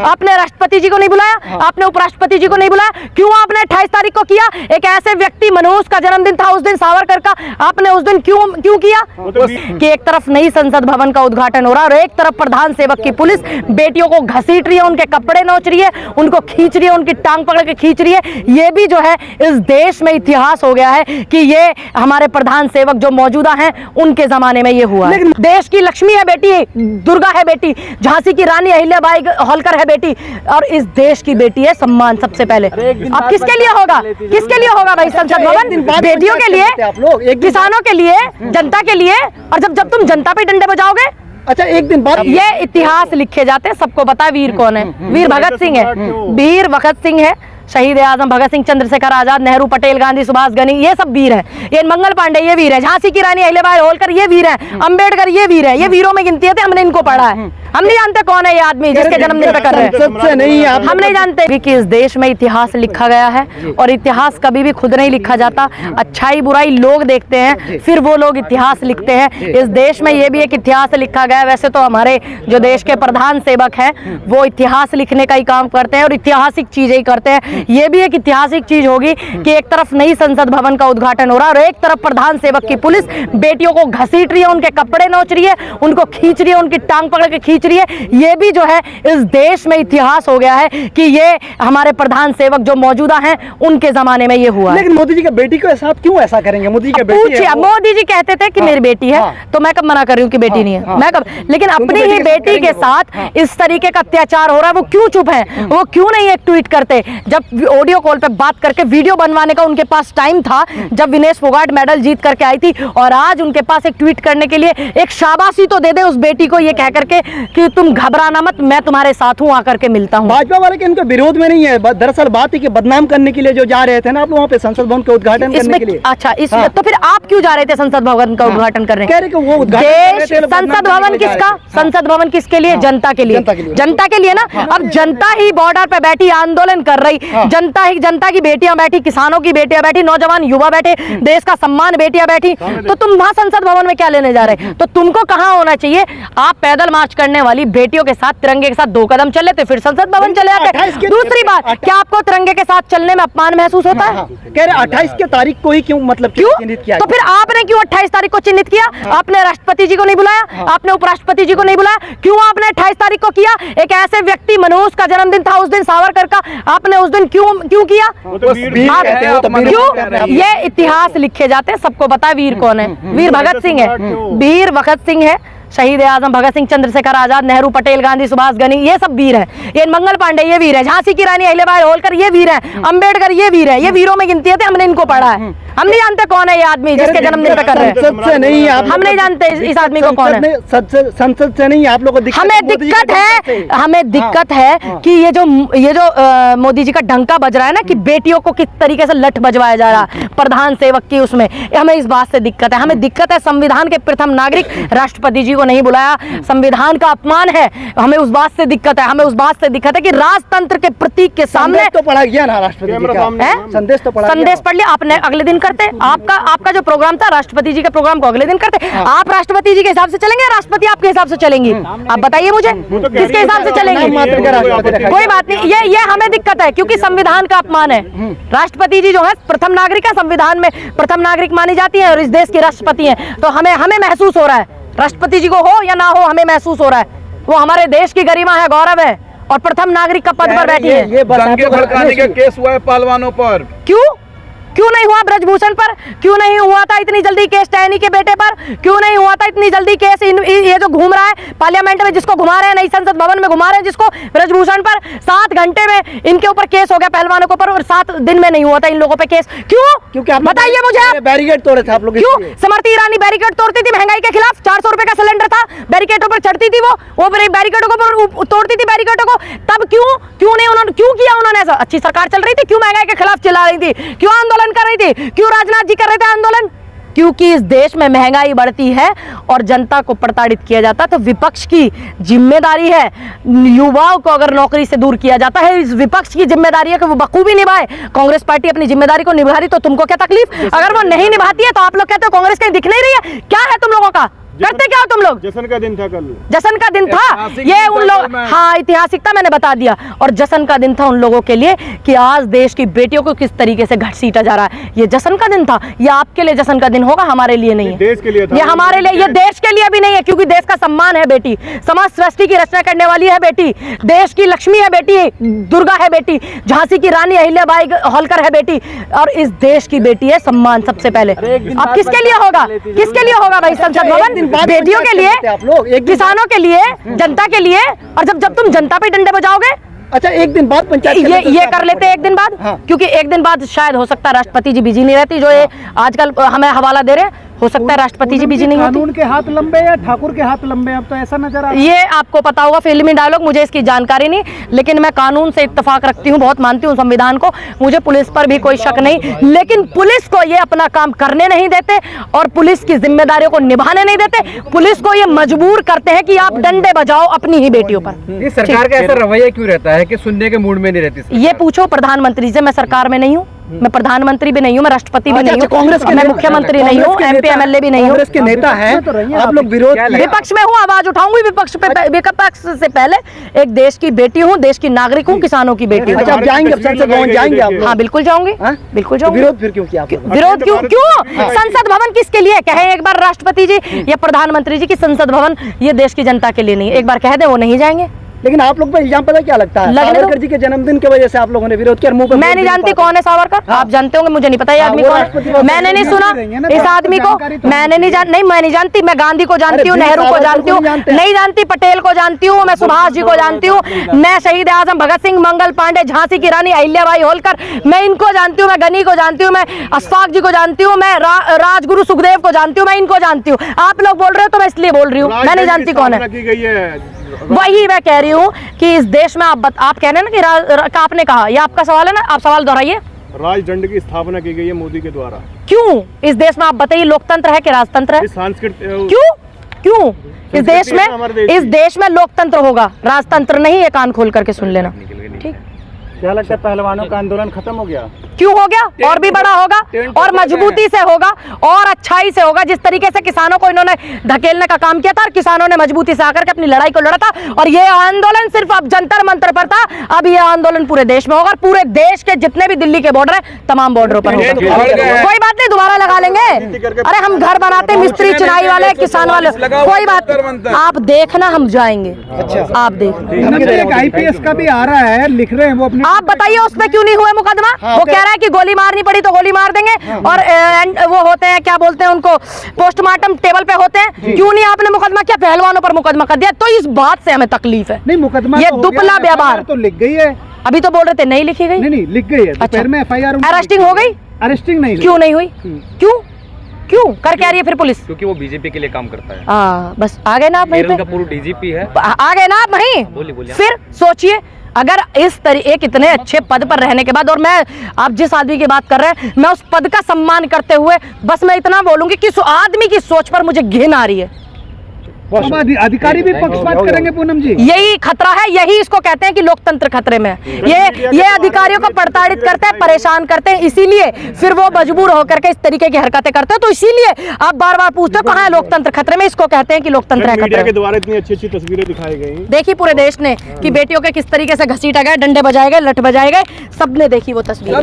आपने राष्ट्रपति जी को नहीं बुलाया, आपने उपराष्ट्रपति जी को नहीं बुलाया, क्यों आपने 28 तारीख को किया? एक ऐसे व्यक्ति, मनोज का जन्मदिन था उस दिन, सावरकर का, आपने उस दिन क्यों किया? कि एक तरफ नई संसद भवन का उद्घाटन हो रहा है और एक तरफ प्रधान सेवक की पुलिस बेटियों को घसीट रही है, उनके कपड़े नोच रही है, उनको खींच रही है, उनकी टांग पकड़ के खींच रही है। ये भी जो है इस देश में इतिहास हो गया है कि ये हमारे प्रधान सेवक जो मौजूदा हैं उनके जमाने में ये हुआ है। देश की लक्ष्मी है बेटी, दुर्गा है बेटी, झांसी की रानी अहिल्याबाई होलकर है बेटी, और इस देश की बेटी है सम्मान सबसे पहले। अब किसके लिए होगा, किसके लिए होगा भाई संसद भवन? बेटियों के लिए, किसानों के लिए, जनता के लिए। और जब तुम जनता पे डंडे बजाओगे, अच्छा एक दिन बाद ये इतिहास लिखे जाते हैं। सबको पता है वीर कौन है, वीर भगत सिंह है, वीर भगत सिंह है, शहीद आजम भगत सिंह, चंद्रशेखर आजाद, नेहरू, पटेल, गांधी, सुभाष, गनी, ये सब वीर हैं। ये मंगल पांडे ये वीर है, झांसी की रानी अहिल्याबाई होलकर ये वीर है, अंबेडकर ये वीर है, ये वीरों में गिनती है। हमने इनको पढ़ा है, हम नहीं जानते कौन है ये आदमी जिसके जन्मदिन पे कर रहे हैं, हम नहीं जानते कि इस देश में इतिहास लिखा गया है और इतिहास कभी भी खुद नहीं लिखा जाता। अच्छाई बुराई लोग देखते हैं, फिर वो लोग इतिहास लिखते हैं। इस देश में ये भी एक इतिहास लिखा गया है। वैसे तो हमारे जो देश के प्रधान सेवक हैं वो इतिहास लिखने का ही काम करते हैं और ऐतिहासिक चीजें ही करते हैं। ये भी एक ऐतिहासिक चीज होगी कि एक तरफ नई संसद भवन का उद्घाटन हो रहा है और एक तरफ प्रधान सेवक की पुलिस बेटियों को घसीट रही है, उनके कपड़े नोच रही है, उनको खींच रही है, उनकी टांग पकड़ के खींच रही है। ये भी जो है इस देश में इतिहास हो गया है कि ये हमारे प्रधान सेवक जो मौजूदा हैं उनके जमाने में ये हुआ। लेकिन मोदी जी की बेटी के साथ क्यों ऐसा करेंगे? मोदी की बेटी है, मोदी जी कहते थे कि मेरी बेटी है, तो मैं कब मना कर रही हूँ कि बेटी नहीं है? मैं कब? लेकिन अपनी ही बेटी के साथ इस तरीके का अत्याचार हो रहा है, वो क्यों चुप है? वो क्यों नहीं एक ट्वीट करते? जब ऑडियो कॉल पे बात करके वीडियो बनवाने का उनके पास टाइम था, जब विनेश फोगाट मेडल जीत करके आई थी, और आज उनके पास एक ट्वीट करने के लिए एक शाबाशी तो दे दे उस बेटी को, ये कह करके कि तुम घबराना मत, मैं तुम्हारे साथ हूं, आकर के मिलता हूं। भाजपा वाले के इनके विरोध में नहीं है, दरअसल बात है कि बदनाम करने के लिए जो जा रहे थे ना आप वहाँ पे संसद भवन का उद्घाटन करने के लिए। अच्छा, इसमें तो फिर आप क्यों जा रहे थे संसद भवन का उद्घाटन करने? संसद भवन किसका? संसद भवन किसके लिए? जनता के लिए, जनता के लिए ना। अब जनता ही बॉर्डर पे बैठी आंदोलन कर रही, जनता की बेटियां बैठी, किसानों की बेटियां बैठी, नौजवान युवा बैठे, देश का सम्मान बेटियां बैठी, तो तुम वहां संसद भवन में क्या लेने जा रहे? तो तुमको कहां होना चाहिए? आप पैदल मार्च करने वाली बेटियों के साथ, तिरंगे के साथ 2 कदम चल लेते, फिर संसद भवन चले जाते। दूसरी बात, क्या आपको तिरंगे के साथ चलने में अपमान महसूस होता है? कह रहे 28 की तारीख को ही क्यों, मतलब क्यों चिन्हित किया? तो फिर आपने क्यों 28 तारीख को चिन्हित किया? आपने राष्ट्रपति जी को नहीं बुलाया, आपने उपराष्ट्रपति जी को नहीं बुलाया, क्यों आपने 28 तारीख को किया? एक ऐसे व्यक्ति, मनोज का जन्मदिन था उस दिन, सावरकर का, आपने उस दिन क्यों किया? क्यों? ये इतिहास लिखे जाते हैं। सबको पता है वीर कौन है, वीर भगत सिंह है, वीर भगत सिंह है, शहीद आजम भगत सिंह, चंद्रशेखर आजाद, नेहरू, पटेल, गांधी, सुभाष, गनी, ये सब वीर हैं। ये मंगल पांडे ये वीर है, झांसी की रानी अहिल्याबाई होलकर ये वीर है, अंबेडकर ये वीर है, ये वीरों में गिनती है। हमने इनको पढ़ा है, हम नहीं जानते कौन है ये आदमी जिसके जन्मदिन पे कर रहे हैं। हम नहीं जानते इस आदमी को कौन है। संसद से नहीं, आप लोगों को हमें दिक्कत है कि ये जो मोदी जी का डंका बज रहा है ना कि बेटियों को किस तरीके से लठ बजवाया जा रहा है प्रधान सेवक की, उसमें हमें इस बात से दिक्कत है। हमें दिक्कत है संविधान के प्रथम नागरिक राष्ट्रपति जी को नहीं बुलाया, संविधान का अपमान है, हमें उस बात से दिक्कत है। हमें उस बात से दिक्कत है कि राजतंत्र के प्रतीक के सामने तो पढ़ा गया ना राष्ट्रपति जी का संदेश, तो संदेश पढ़ लिया आपने, अगले दिन करते। आपका जो प्रोग्राम था राष्ट्रपति जी के प्रोग्राम को अगले दिन करते। आप राष्ट्रपति जी के हिसाब से चलेंगे, राष्ट्रपति आपके हिसाब से चलेंगी? आप बताइए मुझे किसके हिसाब से चलेंगे? कोई बात नहीं, ये हमें दिक्कत है क्योंकि संविधान का अपमान है। राष्ट्रपति जी जो है प्रथम नागरिक है, संविधान में प्रथम नागरिक मानी जाती है और इस देश की राष्ट्रपति है। तो हमें महसूस हो रहा है, राष्ट्रपति जी को हो या ना हो, हमें महसूस हो रहा है वो हमारे देश की गरिमा है, गौरव है और प्रथम नागरिक का पद पर बैठी है। ये दंगे भड़काने के केस हुआ है पहलवानों पर, क्यों नहीं हुआ ब्रजभूषण पर? क्यों नहीं हुआ था इतनी जल्दी केस टहनी के बेटे पर? क्यों नहीं हुआ था इतनी जल्दी केस ये जो घूम रहा है पार्लियामेंट में, जिसको घुमा रहे हैं, नई संसद भवन में घुमा रहे हैं जिसको, ब्रजभूषण पर 7 घंटे में इनके ऊपर केस हो गया पहलवानों के ऊपर और 7 दिन में नहीं हुआ था इन लोगों पे केस। क्योंकि आप बताइए मुझे, बैरिकेड तोड़े थे आप लोग। क्यों? स्मृति ईरानी बैरिकेड तोड़ती थी महंगाई के खिलाफ, 400 रुपए का सिलेंडर था, बैरिकेडों पर चढ़ती थी, वो बैरिकेडों को तोड़ती थी बैरिकेडों को। तब क्यों नहीं उन्होंने किया? उन्होंने ऐसा, अच्छी सरकार चल रही थी, क्यों महंगाई के खिलाफ चिल्ला रही थी? क्यों आंदोलन कर रही थी? क्यों राजनाथ जी कर रहे थे आंदोलन? क्योंकि इस देश में महंगाई बढ़ती है और जनता को प्रताड़ित किया जाता है। तो विपक्ष की जिम्मेदारी है, युवाओं को अगर नौकरी से दूर किया जाता है, इस विपक्ष की जिम्मेदारी है कि वो बखूबी निभाए। कांग्रेस पार्टी अपनी जिम्मेदारी को निभा रही तो तुमको क्या तकलीफ? अगर वो नहीं निभाती है तो आप लोग कहते हो कांग्रेस कहीं दिख नहीं रही है। क्या है तुम लोगों का? करते क्या हो तुम लोग? जश्न का दिन था कल, जश्न का दिन था ऐतिहासिक ये दिन उन था लोग, कल मैं। हाँ ऐतिहासिकता मैंने बता दिया, और जश्न का दिन था उन लोगों के लिए कि आज देश की बेटियों को किस तरीके से घसीटा जा रहा है। ये जश्न का दिन था, ये आपके लिए जश्न का दिन होगा, हमारे लिए नहीं है। देश के लिए था, ये हमारे लिए, ये देश के लिए भी नहीं है, क्योंकि देश का सम्मान है बेटी, समाज सृष्टि की रचना करने वाली है बेटी, देश की लक्ष्मी है बेटी, दुर्गा है बेटी, झांसी की रानी अहिल्याबाई होलकर है बेटी, और इस देश की बेटी है। सम्मान सबसे पहले अब किसके लिए होगा, किसके लिए होगा भाई? संसद भवन बेटियों के लिए, आप लोग एक किसानों के लिए, जनता के लिए। और जब तुम जनता पे डंडे बजाओगे, अच्छा एक दिन बाद पंचायत ये कर लेते हैं एक दिन बाद, हाँ। क्योंकि एक दिन बाद शायद हो सकता है राष्ट्रपति जी बिजी नहीं रहती, जो ये आजकल हमें हवाला दे रहे हैं, हो सकता है राष्ट्रपति जी बिजी नहीं होती। कानून के हाथ लंबे या ठाकुर के हाथ लंबे, अब तो ऐसा नजर आ रहा है। ये आपको पता होगा, फिल्मी डायलॉग, मुझे इसकी जानकारी नहीं, लेकिन मैं कानून से इत्तेफाक रखती हूँ, बहुत मानती हूँ संविधान को, मुझे पुलिस पर भी कोई शक नहीं, लेकिन पुलिस को ये अपना काम करने नहीं देते और पुलिस की जिम्मेदारियों को निभाने नहीं देते। पुलिस को ये मजबूर करते हैं कि आप डंडे बजाओ अपनी ही बेटियों पर। ये सरकार का ऐसा रवैया क्यों रहता है कि सुनने के मूड में नहीं रहती? ये पूछो प्रधानमंत्री से, मैं सरकार में नहीं हूँ, मैं प्रधानमंत्री भी नहीं हूँ, मैं राष्ट्रपति भी नहीं हूँ, कांग्रेस के मैं मुख्यमंत्री नहीं हूँ, MP MLA भी नहीं हूँ, कांग्रेस के नेता हैं आप लोग, विरोध किया। विपक्ष में हूँ, आवाज उठाऊंगी विपक्ष से पहले। एक देश की बेटी हूँ, देश की नागरिक हूँ, किसानों की बेटी हूँ। अच्छा आप जाएंगे, अब संसद भवन जाएंगे आप लोग? हाँ बिल्कुल जाऊंगी, हाँ? बिल्कुल जाऊंगी। विरोध फिर क्यों किया आप लोग? विरोध क्यों? संसद भवन किसके लिए कहे एक बार राष्ट्रपति जी या प्रधानमंत्री जी की संसद भवन ये देश की जनता के लिए नहीं, एक बार कह दे वो नहीं जाएंगे। लेकिन आप लोग पर इल्जाम पता क्या लगता है? लगने दो। सावरकर जी के जन्मदिन की वजह से आप लोगों ने विरोध किया, मुंह पे मैं नहीं जानती कौन है सावरकर, आप जानते होंगे, मुझे नहीं पता ये आदमी वो कौन राष्ट्रपति है, मैंने नहीं सुना इस आदमी को, मैंने नहीं मैं नहीं जानती। मैं गांधी को जानती हूँ, अरे नेहरू को सावरकर जानती हूँ, को नहीं जानते हैं। नहीं जानती, पटेल को जानती हूँ, मैं सुभाष जी को जानती हूँ, मैं शहीद आजम भगत सिंह, मंगल पांडे, झांसी की रानी अहिल्याबाई होलकर, मैं इनको जानती हूँ, मैं गनी को जानती हूँ, मैं अशफाक जी को जानती हूँ, मैं राजगुरु सुखदेव को जानती हूँ, मैं इनको जानती हूँ। आप लोग बोल रहे हो तो मैं इसलिए बोल रही हूँ, मैं नहीं जानती कौन है। की गई है वही मैं कह रही हूँ कि इस देश में आप कह रहे हैं ना कि आपने कहा, ये आपका सवाल है ना, आप सवाल दोहराइए। राजदंड की स्थापना की गई है मोदी के द्वारा। क्यों इस देश में, आप बताइए, लोकतंत्र है कि राजतंत्र है? क्यों इस देश में लोकतंत्र होगा, राजतंत्र नहीं है? कान खोल करके सुन लेना, ठीक? क्या लगता है पहलवानों का आंदोलन खत्म हो गया? क्यों हो गया? और भी बड़ा होगा, और मजबूती से होगा, और अच्छाई से होगा। जिस तरीके से किसानों को इन्होंने धकेलने का काम किया था और किसानों ने मजबूती से आकर के अपनी लड़ाई को लड़ा था, और ये आंदोलन सिर्फ अब जंतर मंतर पर था, अब ये आंदोलन पूरे देश में होगा, और पूरे देश के जितने भी दिल्ली के बॉर्डर है तमाम बॉर्डरों पर होगा। कोई बात नहीं, दोबारा लगा लेंगे। अरे हम घर बनाते, मिस्त्री, चिनाई वाले, किसान वाले, कोई बात नहीं, आप देखना, हम जाएंगे। आप देखना। IPS का भी आ रहा है, लिख रहे हैं वो अपने। आप बताइए उस पे क्यों नहीं हुआ मुकदमा? वो कह रहा है कि गोली मारनी पड़ी तो गोली मार देंगे, और वो होते हैं, क्या बोलते हैं उनको, पोस्टमार्टम टेबल पे होते हैं। क्यों नहीं आपने मुकदमा किया? पहलवानों पर मुकदमा कर दिया। तो इस बात से हमें तकलीफ है। नहीं, मुकदमा ये तो हो दुपला गया, व्यवहार तो लिख गई है। अभी तो बोल रहे थे नहीं लिखी गई। नहीं लिख गई है, दोपहर में FIR अरेस्टिंग हो गई? अरेस्टिंग नहीं, क्यों नहीं हुई? क्यों कर क्या रही है फिर पुलिस? क्योंकि वो बीजेपी के लिए काम करता है। बस आ गए ना आप वहीं केरल पे? का पूर्व DGP है। आ गए ना आप वहीं? बोलिए। फिर सोचिए, अगर इस एक इतने अच्छे पद पर रहने के बाद, और मैं, आप जिस आदमी की बात कर रहे हैं, मैं उस पद का सम्मान करते हुए बस मैं इतना बोलूंगी कि उस आदमी की सोच पर मुझे घिन आ रही है। अधिकारी भी पक्षपात करेंगे पूनम जी? यही खतरा है, यही इसको कहते हैं कि लोकतंत्र खतरे में है। ये अधिकारियों को प्रताड़ित करते हैं, परेशान करते हैं, इसीलिए फिर वो मजबूर होकर के इस तरीके की हरकतें करते हैं। तो इसीलिए आप बार बार पूछते हो कहाँ है लोकतंत्र खतरे में? इसको कहते हैं कि लोकतंत्र है खतरे में। द्वारा इतनी अच्छी तस्वीरें दिखाई गई, देखी पूरे देश ने कि बेटियों के किस तरीके से घसीटा गए, डंडे बजाए गए, लठ बजाए गए, सबने देखी वो तस्वीर।